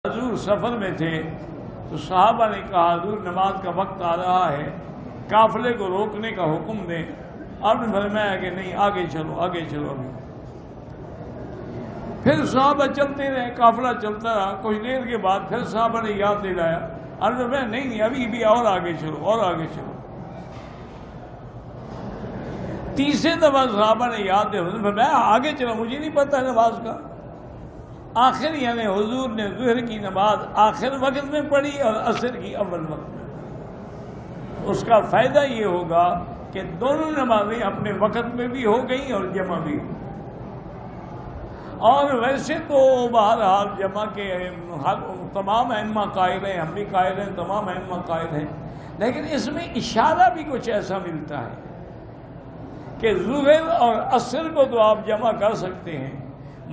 حضور سفر میں تھے تو صحابہ نے کہا حضور نماز کا وقت آ رہا ہے، قافلے کو روکنے کا حکم دیں۔ آپ نے فرمایا کہ نہیں، آگے چلو آگے چلو۔ ابھی پھر صحابہ چلتے رہے، قافلہ چلتا رہا۔ کچھ دیر کے بعد پھر صحابہ نے یاد دلایا، آپ نے فرمایا نہیں ابھی بھی اور آگے چلو اور آگے چلو۔ تیسرے دفعہ صحابہ نے یاد دلایا، آگے چلو، مجھے نہیں پتہ نماز کا۔ آخر یعنی حضور نے ظہر کی نماز آخر وقت میں پڑھی اور عصر کی اول وقت میں۔ اس کا فائدہ یہ ہوگا کہ دونوں نمازیں اپنے وقت میں بھی ہو گئیں اور جمع بھی ہو۔ اور ویسے تو بہرحال جمع کے تمام ائمہ قائل ہیں، ہم بھی قائل ہیں، تمام ائمہ قائل ہیں، لیکن اس میں اشارہ بھی کچھ ایسا ملتا ہے کہ ظہر اور عصر کو تو آپ جمع کر سکتے ہیں،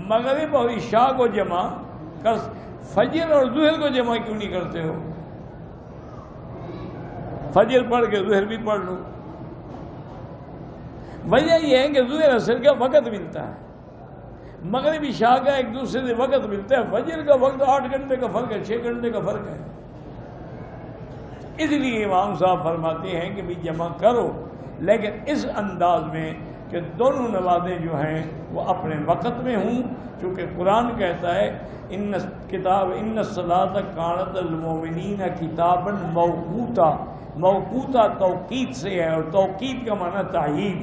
مغرب اور عشاء کو جمع کر، فجر اور ظہر کو جمع کیوں نہیں کرتے ہو؟ فجر پڑھ کے ظہر بھی پڑھ لو۔ وجہ یہ ہے کہ ظہر عصر کا وقت ملتا ہے، مغرب عشاء کا ایک دوسرے سے وقت ملتا ہے، فجر کا وقت 8 گھنٹے کا فرق ہے، 6 گھنٹے کا فرق ہے۔ اس لیے امام صاحب فرماتے ہیں کہ بھی جمع کرو، لیکن اس انداز میں کہ دونوں نمازیں جو ہیں وہ اپنے وقت میں ہوں، چونکہ قرآن کہتا ہے ان الصلاۃ کانت للمؤمنین کتابا موقوتا۔ موقوتا توقید سے ہے، اور توقید کا معنی تعیین۔